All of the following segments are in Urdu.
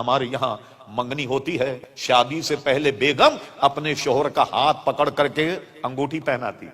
ہمارے یہاں منگنی ہوتی ہے، شادی سے پہلے بیگم اپنے شوہر کا ہاتھ پکڑ کر کے انگوٹھی پہناتی،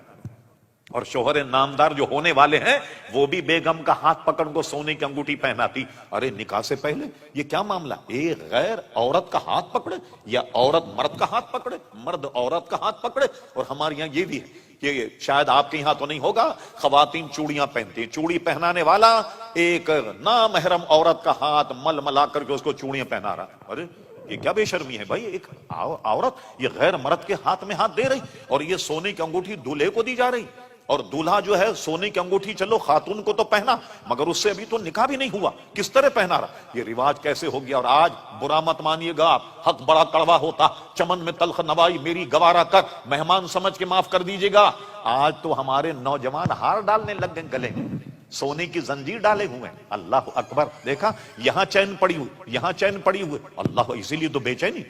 اور شوہر نامدار جو ہونے والے ہیں وہ بھی بیگم کا ہاتھ پکڑ کو سونے کی انگوٹھی پہناتی۔ ارے نکاح سے پہلے یہ کیا معاملہ؟ ایک غیر عورت کا ہاتھ پکڑے یا عورت مرد کا ہاتھ پکڑے، مرد عورت کا ہاتھ پکڑے۔ اور ہمارے یہاں یہ بھی ہے کہ شاید آپ کے یہاں تو نہیں ہوگا، خواتین چوڑیاں پہنتی ہیں، چوڑی پہنانے والا ایک نامحرم عورت کا ہاتھ مل ملا کر کے اس کو چوڑیاں پہنا رہا۔ ارے یہ کیا بے شرمی ہے بھائی، ایک عورت یہ غیر مرد کے ہاتھ میں ہاتھ دے رہی، اور یہ سونے کی انگوٹھی دولہے کو دی جا رہی، اور دولہا جو ہے سونے کی انگوٹھی چلو خاتون کو تو پہنا، مگر اس سے ابھی تو نکاح بھی نہیں ہوا، کس طرح پہنا رہا؟ یہ رواج کیسے ہو گیا؟ اور آج برا مت مانیے گا، حق بڑا کڑوا ہوتا، چمن میں تلخ نوائی میری گوارا کر، مہمان سمجھ کے معاف کر دیجیے گا۔ آج تو ہمارے نوجوان ہار ڈالنے لگ گئے گلے میں، سونے کی زنجیر ڈالے ہوئے ہیں۔ اللہ اکبر، دیکھا یہاں چین پڑی ہوئی، یہاں چین پڑی ہوئی، اللہ، اسی لیے تو بے چینی،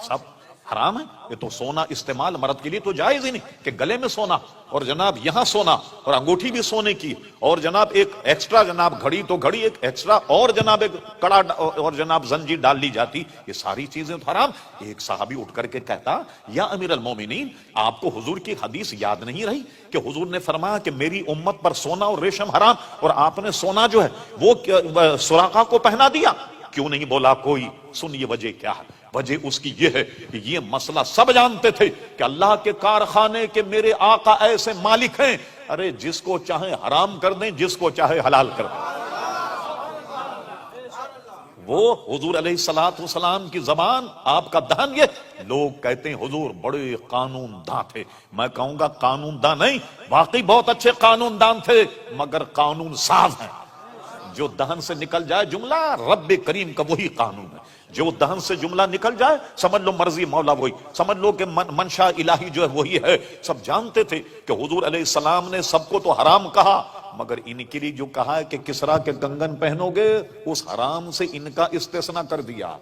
سب حرام ہے۔ یہ تو سونا استعمال مرد کے لیے تو جائز ہی نہیں کہ گلے میں سونا، اور جناب یہاں سونا، اور انگوٹھی بھی سونے کی، اور جناب ایک ایکسٹرا، جناب گھڑی تو گھڑی ایک ایکسٹرا، اور جناب ایک کڑا اور جناب زنجیر ڈال لی جاتی، یہ ساری چیزیں تو حرام۔ ایک صحابی اٹھ کر کے کہتا، یا امیر المومنین، آپ کو حضور کی حدیث یاد نہیں رہی کہ حضور نے فرمایا کہ میری امت پر سونا اور ریشم حرام، اور آپ نے سونا جو ہے وہ سراقہ کو پہنا دیا؟ کیوں نہیں بولا کوئی؟ سنیے وجہ کیا ہے۔ وجہ اس کی یہ ہے کہ یہ مسئلہ سب جانتے تھے کہ اللہ کے کارخانے کے میرے آقا ایسے مالک ہیں، ارے جس کو چاہے حرام کر دیں، جس کو چاہے حلال کر دیں۔ وہ حضور علیہ السلام کی زبان، آپ کا دہن، یہ لوگ کہتے ہیں حضور بڑے قانون داں تھے۔ میں کہوں گا قانون داں نہیں، واقعی بہت اچھے قانون داں تھے، مگر قانون ساز ہیں۔ جو دہن سے نکل جائے جملہ رب کریم کا وہی قانون ہے، جو دہن سے جملہ نکل جائے سمجھ لو مرضی مولا وہی، سمجھ لو کہ منشا الہی جو ہے وہی ہے۔ سب جانتے تھے کہ حضور علیہ السلام نے سب کو تو حرام کہا، مگر ان کے لیے جو کہا ہے کہ کسرا کے کنگن پہنو گے، اس حرام سے ان کا استثناء کر دیا۔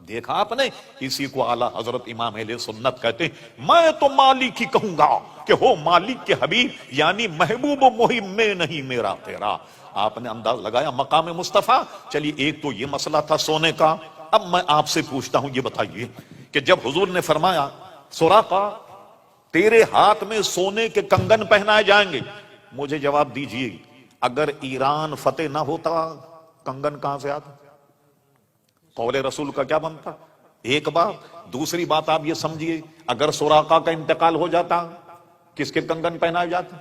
دیکھا آپ نے، اسی کو اعلیٰ حضرت امام اہل سنت کہتے ہیں، میں تو مالک ہی کہوں گا کہ ہو مالک کے حبیب، یعنی محبوب و محب میں نہیں میرا تیرا۔ آپ نے انداز لگایا مقام مصطفیٰ۔ چلیے ایک تو یہ مسئلہ تھا سونے کا۔ اب میں آپ سے پوچھتا ہوں، یہ بتائیے کہ جب حضور نے فرمایا سراقہ تیرے ہاتھ میں سونے کے کنگن پہنائے جائیں گے، مجھے جواب دیجئے، اگر ایران فتح نہ ہوتا کنگن کہاں سے آتا؟ قول رسول کا کیا بنتا؟ ایک بات۔ دوسری بات آپ یہ سمجھیے، اگر سراقہ کا انتقال ہو جاتا کس کے کنگن پہنائے جاتے؟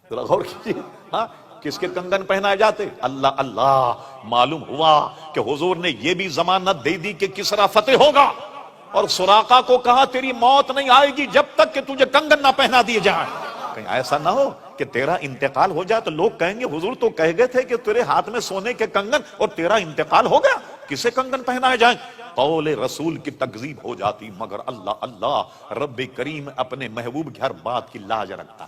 ذرا غور کیجیے، ہاں کس کے کنگن پہنائے جاتے؟ اللہ اللہ، معلوم ہوا کہ حضور نے یہ بھی ضمانت دے دی کہ کسرا فتح ہوگا، اور سراقہ کو کہا تیری موت نہیں آئے گی جب تک کہ تجھے کنگن نہ پہنا دیے جائیں۔ کہیں ایسا نہ ہو کہ تیرا انتقال ہو جائے تو لوگ کہیں گے حضور تو کہہ گئے تھے کہ تیرے ہاتھ میں سونے کے کنگن، اور تیرا انتقال ہو گیا، کسے کنگن پہنائے جائیں؟ قول رسول کی تکذیب ہو جاتی، مگر اللہ اللہ، رب کریم اپنے محبوب کی ہر بات کی لاج رکھتا۔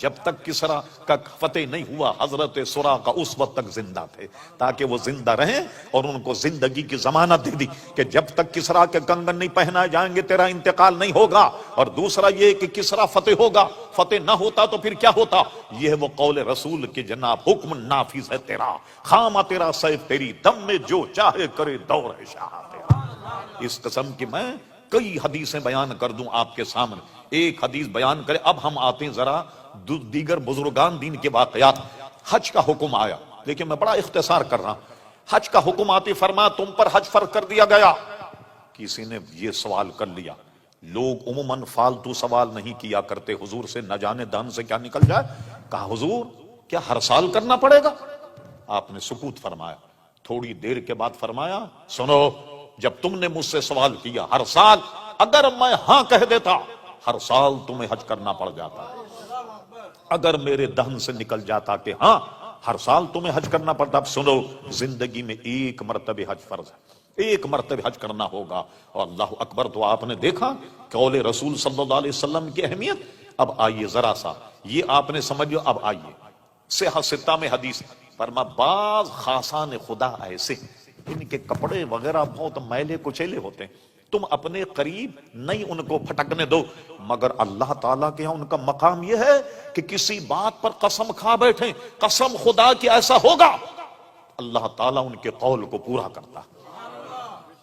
جب تک کسرا کا فتح نہیں ہوا، حضرت سراقہ اس وقت تک زندہ تھے، تاکہ وہ زندہ رہیں، اور ان کو زندگی کی ضمانت دے دی کہ جب تک کسرا کے کنگن نہیں پہنائے جائیں گے تیرا انتقال نہیں ہوگا۔ اور دوسرا یہ کہ کسرا فتح ہوگا، فتح نہ ہوتا تو پھر کیا ہوتا؟ یہ ہے وہ قول رسول کے جناب حکم نافذ ہے تیرا، خامہ تیرا سیف تیری دم میں جو چاہے کرے دور ہے شاہ تیرا۔ اس قسم کی میں کئی حدیثیں بیان کر دوں آپ کے سامنے، ایک حدیث بیان کرے۔ اب ہم آتے ہیں ذرا دیگر بزرگان دین کے واقعات۔ حج کا حکم آیا، لیکن میں بڑا اختصار کر رہا ہوں۔ حج کا حکم آتے فرمایا تم پر حج فرض کر دیا گیا۔ کسی نے یہ سوال کر لیا، لوگ عموماً فالتو سوال نہیں کیا کرتے، حضور سے نہ جانے دہن سے کیا نکل جائے۔ کہا حضور کیا ہر سال کرنا پڑے گا؟ آپ نے سکوت فرمایا، تھوڑی دیر کے بعد فرمایا سنو، جب تم نے مجھ سے سوال کیا ہر سال، اگر میں ہاں کہہ دیتا ہر سال تمہیں حج کرنا پڑ جاتا، اگر میرے دہن سے نکل جاتا کہ ہاں ہر سال تمہیں حج کرنا پڑتا۔ اب سنو، زندگی میں ایک مرتبہ حج فرض ہے، ایک مرتبہ حج کرنا ہوگا۔ اور اللہ اکبر، تو آپ نے دیکھا قول رسول صلی اللہ علیہ وسلم کی اہمیت۔ اب آئیے ذرا سا یہ آپ نے سمجھ لو، اب آئیے صحیح ستہ میں حدیث فرما بعض خاصان خدا ایسے ان کے کپڑے وغیرہ بہت میلے کچیلے ہوتے ہیں، تم اپنے قریب نہیں ان کو پھٹکنے دو، مگر اللہ تعالیٰ کے ہاں ان کا مقام یہ ہے کہ کسی بات پر قسم کھا بیٹھیں، قسم خدا کی ایسا ہوگا اللہ تعالیٰ ان کے قول کو پورا کرتا.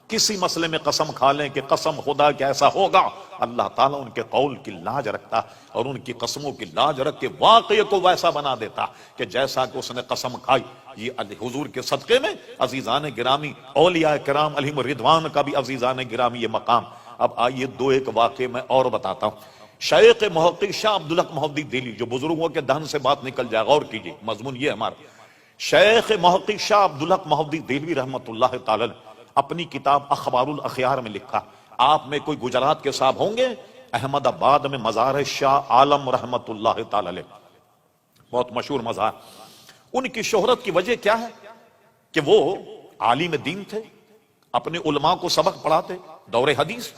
کسی مسئلے میں قسم کھا لیں کہ قسم خدا کہ ایسا ہوگا، اللہ تعالیٰ ان کے قول کی لاج رکھتا اور ان کی قسموں کی لاج رکھ کے واقعے کو ویسا بنا دیتا کہ جیسا کہ اس نے قسم کھائی. یہ حضور کے صدقے میں عزیزان گرامی، اولیاء کرام علیہم الرضوان کا بھی عزیزان گرامی یہ مقام. اب آئیے دو ایک واقعے میں اور بتاتا ہوں. شیخ محقق شاہ عبدالحق محدثی دہلوی، جو بزرگوں کے دہن سے بات نکل جائے، غور کیجیے مضمون یہ ہمارا. شیخ محقق شاہ عبدالحق محدثی دہلوی رحمۃ اللہ تعالی اپنی کتاب اخبار الاخیار میں لکھا. آپ میں کوئی گجرات کے صاحب ہوں گے، احمد آباد میں مزار شاہ عالم رحمۃ اللہ تعالی علیہ، بہت مشہور مزار. ان کی شہرت کی وجہ کیا ہے کہ وہ عالم دین تھے، اپنے علماء کو سبق پڑھاتے، دور حدیث.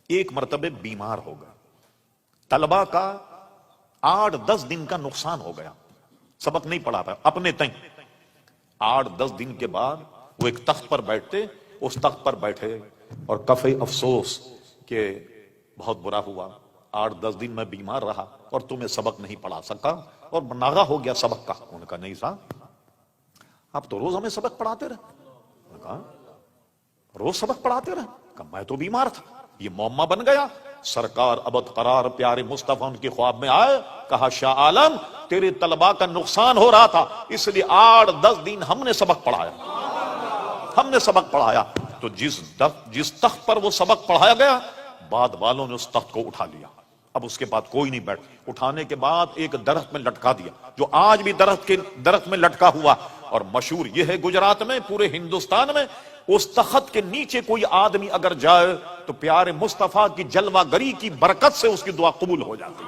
ایک مرتبہ بیمار ہو گئے، طلبہ کا 8-10 دن کا نقصان ہو گیا، سبق نہیں پڑھا پایا اپنے تئیں. 8-10 دن کے بعد وہ ایک تخت پر بیٹھتے، اس تخت پر بیٹھے اور کفے افسوس کہ بہت برا ہوا، 8-10 دن میں بیمار رہا اور تمہیں سبق نہیں پڑھا سکا اور ناغہ ہو گیا سبق کا. انہوں نے کہا نہیں صاحب، آپ تو روز ہمیں سبق پڑھاتے رہے. انہوں نے کہا روز سبق پڑھاتے رہے. کہا میں تو بیمار تھا، یہ معمہ بن گیا. سرکار ابد قرار پیارے مصطفیٰ ان کے خواب میں آئے، کہا شاہ عالم تیرے طلباء کا نقصان ہو رہا تھا، اس لیے 8-10 دن ہم نے سبق پڑھایا، ہم نے سبق پڑھایا. تو جس تخت پر وہ سبق پڑھایا گیا، بعد والوں نے اس تخت کو اٹھا لیا. اب اس کے بعد کوئی نہیں بیٹھ. اٹھانے کے بعد ایک درخت میں لٹکا دیا، جو آج بھی درخت میں لٹکا ہوا. اور مشہور یہ ہے گجرات میں، پورے ہندوستان میں، اس تخت کے نیچے کوئی آدمی اگر جائے تو پیارے مصطفیٰ کی جلوہ گری کی برکت سے اس کی دعا قبول ہو جاتی.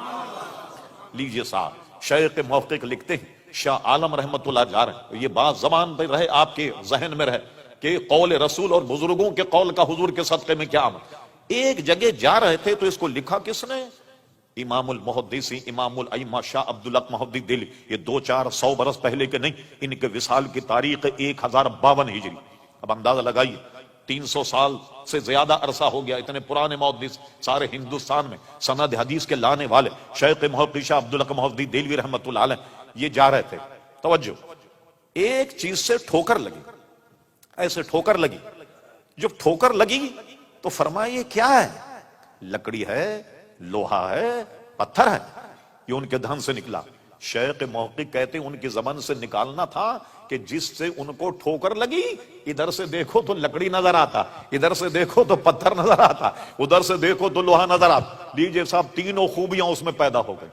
لیجئے صاحب، شیخ محقق لکھتے ہیں، شاہ عالم رحمت اللہ جا رہے ہیں، یہ بات زبان پہ رہے، آپ کے ذہن میں رہے کہ قول رسول اور بزرگوں کے قول کا حضور کے صدقے میں کیا عمل. ایک جگہ جا رہے تھے تو اس کو لکھا کس نے؟ امام المحدثین امام الائمہ شاہ عبدالحق محدثی دہلوی. یہ 200-400 برس پہلے کے نہیں، ان کے وصال کی تاریخ 1052 ہجری. اب اندازہ لگائیے 300 سال سے زیادہ عرصہ ہو گیا. اتنے پرانے محدث سارے ہندوستان میں سند حدیث کے لانے والے شیخ محقق شاہ عبدالحق محدثی دہلوی رحمۃ اللہ علیہ، یہ جا رہے تھے. توجہ، ایک چیز سے ٹھوکر لگی، ایسے ٹھوکر لگی. جب ٹھوکر لگی تو فرمایا یہ کیا ہے؟ لکڑی ہے، لوہا ہے، پتھر ہے. یہ ان کے دہن سے نکلا. شیخ محقق کہتے ہیں ان کی زبان سے نکالنا تھا کہ جس سے ان کو ٹھوکر لگی، ادھر سے دیکھو تو لکڑی نظر آتا، ادھر سے دیکھو تو پتھر نظر آتا، ادھر سے دیکھو تو لوہا نظر آتا. لیجئے صاحب، تینوں خوبیاں اس میں پیدا ہو گئی.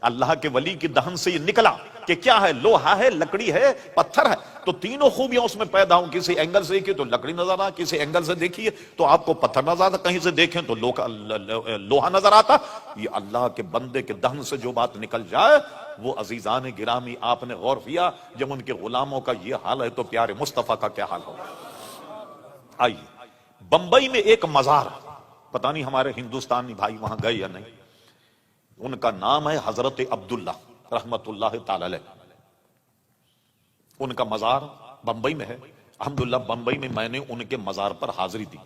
اللہ کے ولی کی دہن سے یہ نکلا کہ کیا ہے؟ لوہا ہے، لکڑی ہے، پتھر ہے. تو تینوں خوبیاں اس میں پیدا ہوں. کسی اینگل سے دیکھیے تو لکڑی نظر آتا، کسی اینگل سے دیکھیے تو آپ کو پتھر نظر آتا، کہیں سے دیکھیں تو لوہا نظر آتا. یہ اللہ کے بندے کے دہن سے جو بات نکل جائے، وہ عزیزان گرامی آپ نے غور کیا، جب ان کے غلاموں کا یہ حال ہے تو پیارے مصطفیٰ کا کیا حال ہوگا. آئیے، بمبئی میں ایک مزار، پتہ نہیں ہمارے ہندوستانی بھائی وہاں گئے یا نہیں، ان کا نام ہے حضرت عبداللہ رحمت اللہ تعالی علیہ. ان کا مزار بمبئی میں ہے. الحمدللہ بمبئی میں میں نے ان کے مزار پر حاضری دی.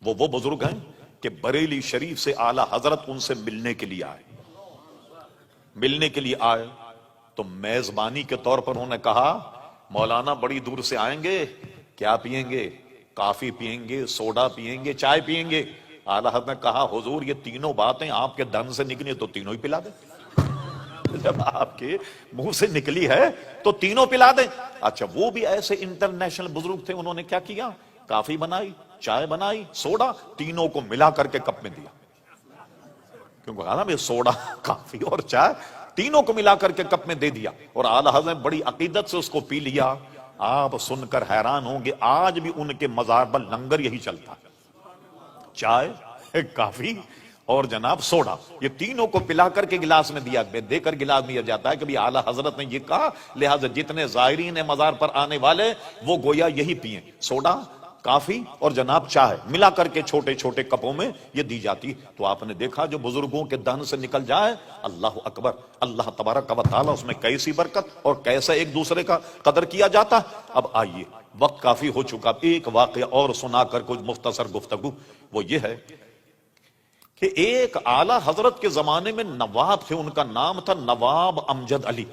وہ بزرگ ہیں کہ بریلی شریف سے اعلی حضرت ان سے ملنے کے لیے آئے تو میزبانی کے طور پر انہوں نے کہا مولانا بڑی دور سے آئیں گے، کیا پیئیں گے؟ کافی پیئیں گے، سوڈا پیئیں گے، چائے پیئیں گے؟ اعلیٰ حضرت نے کہا حضور یہ تینوں باتیں آپ کے دہن سے نکلی تو تینوں ہی پلا دیں. جب آپ کے منہ سے نکلی ہے تو تینوں پلا دیں. اچھا، وہ بھی ایسے انٹرنیشنل بزرگ تھے، انہوں نے کیا کیا؟ کافی بنائی، چائے بنائی، سوڈا، تینوں کو ملا کر کے کپ میں دیا. کیونکہ کہا نا میں سوڈا، کافی اور چائے تینوں کو ملا کر کے کپ میں دے دیا. اور اعلیٰ حضرت نے بڑی عقیدت سے اس کو پی لیا. آپ سن کر حیران ہوں گے، آج بھی ان کے مزار پر لنگر یہی چلتا ہے، چائے، کافی اور جناب سوڈا. یہ تینوں کو پلا کر کے گلاس میں دے کر گلاس میں دیا جاتا ہے کہ اعلیٰ حضرت نے یہ کہا، لہذا جتنے زائرین مزار پر آنے والے وہ گویا یہی پئیں، سوڈا، کافی اور جناب چائے ملا کر کے چھوٹے چھوٹے کپوں میں یہ دی جاتی. تو آپ نے دیکھا جو بزرگوں کے دہن سے نکل جائے، اللہ اکبر، اللہ تبارک و تعالی اس میں کیسی برکت اور کیسا ایک دوسرے کا قدر کیا جاتا. اب آئیے، وقت کافی ہو چکا، ایک واقعہ اور سنا کر کچھ مختصر گفتگو. وہ یہ ہے کہ ایک اعلیٰ حضرت کے زمانے میں نواب تھے، ان کا نام تھا نواب امجد علی.